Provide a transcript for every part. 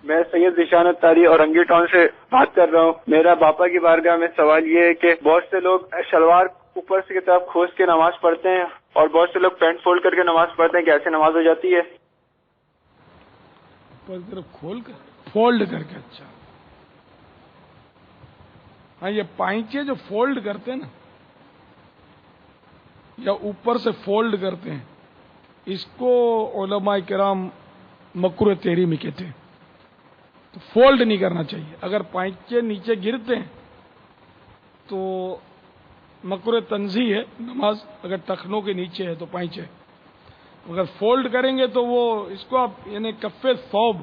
میں سید ذیشان الطاری اورنگی ٹاؤن سے بات کر رہا ہوں۔ میرا باپا کی بارگاہ میں سوال یہ ہے کہ بہت سے لوگ شلوار اوپر سے کی طرف کھوس کے نماز پڑھتے ہیں اور بہت سے لوگ پینٹ فولڈ کر کے نماز پڑھتے ہیں، کیسے نماز ہو جاتی ہے؟ اوپر کی طرف کھول کر فولڈ کر کے، اچھا ہاں، یہ پائچے جو فولڈ کرتے ہیں نا یا اوپر سے فولڈ کرتے ہیں، اس کو علماء کرام مکروہ تحریمی کہتے ہیں۔ تو فولڈ نہیں کرنا چاہیے۔ اگر پائچے نیچے گرتے ہیں تو مکروہ تنزیہ ہے نماز، اگر ٹخنوں کے نیچے ہے تو پائچے، اگر فولڈ کریں گے تو وہ اس کو آپ یعنی کف ثوب،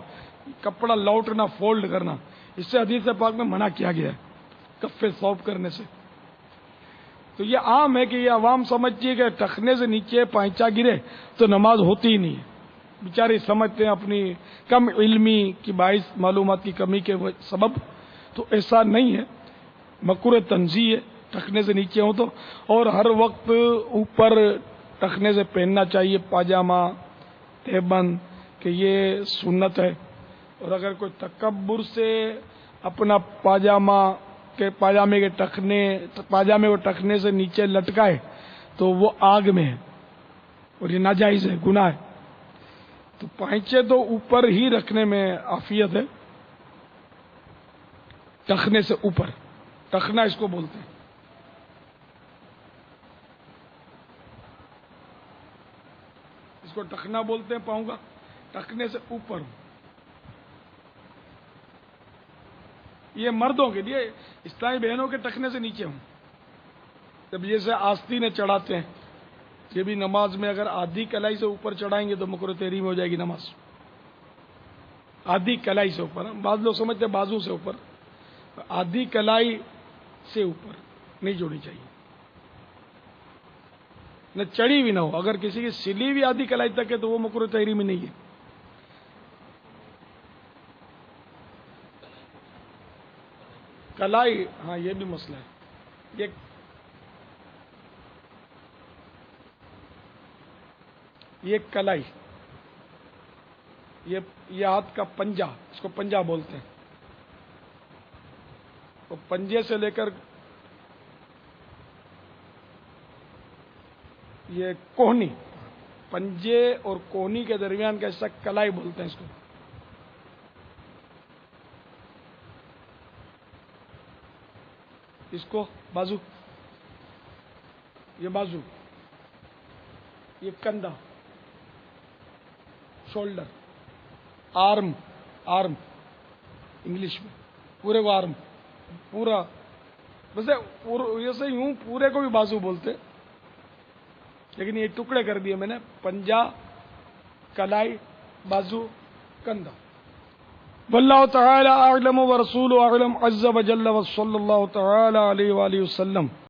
کپڑا لوٹنا، فولڈ کرنا، اس سے حدیث پاک میں منع کیا گیا ہے کف ثوب کرنے سے۔ تو یہ عام ہے کہ یہ عوام سمجھتی ہے کہ ٹخنے سے نیچے پائچہ گرے تو نماز ہوتی ہی نہیں ہے۔ بیچارے سمجھتے ہیں اپنی کم علمی کی باعث، معلومات کی کمی کے سبب، تو ایسا نہیں ہے، مکروہ تنزیہ ہے ٹخنے سے نیچے ہوں تو۔ اور ہر وقت اوپر ٹخنے سے پہننا چاہیے پاجامہ، تہبند، کہ یہ سنت ہے۔ اور اگر کوئی تکبر سے اپنا پاجامے کو ٹخنے سے نیچے لٹکائے تو وہ آگ میں ہے اور یہ ناجائز ہے، گناہ ہے۔ تو پائچے تو اوپر ہی رکھنے میں عافیت ہے، ٹخنے سے اوپر، ٹخنا اس کو بولتے ہیں۔ اس کو ٹخنا بولتے ہیں پاؤں کا، ٹخنے سے اوپر۔ یہ مردوں کے لیے، اسلامی بہنوں کے ٹخنے سے نیچے ہوں۔ جب جیسے آستینیں چڑھاتے ہیں، یہ بھی نماز میں اگر آدھی کلائی سے اوپر چڑھائیں گے تو مکروہ تحریم ہو جائے گی نماز۔ آدھی کلائی سے اوپر، بعض لوگ سمجھتے ہیں بازو سے اوپر، آدھی کلائی سے اوپر نہیں جوڑنی چاہیے، نہ چڑھی بھی نہ ہو۔ اگر کسی کی سلی بھی آدھی کلائی تک ہے تو وہ مکروہ تحریمی نہیں ہے۔ کلائی، ہاں یہ بھی مسئلہ ہے۔ یہ کلائی، یہ ہاتھ کا پنجہ، اس کو پنجہ بولتے ہیں، اور پنجے سے لے کر یہ کوہنی، پنجے اور کوہنی کے درمیان کا حصہ کلائی بولتے ہیں اس کو۔ اس کو بازو، یہ بازو، یہ کندھا، شولڈر، آرم انگلش میں، پورے کو آرم، پورا، ویسے یوں پورے کو بھی بازو بولتے، لیکن یہ ٹکڑے کر دیے میں نے، پنجہ، کلائی، بازو، کندھا۔ واللہ تعالی اعلم ورسولہ اعلم عز وجل وصلی اللہ تعالی علیہ وآلہ وسلم۔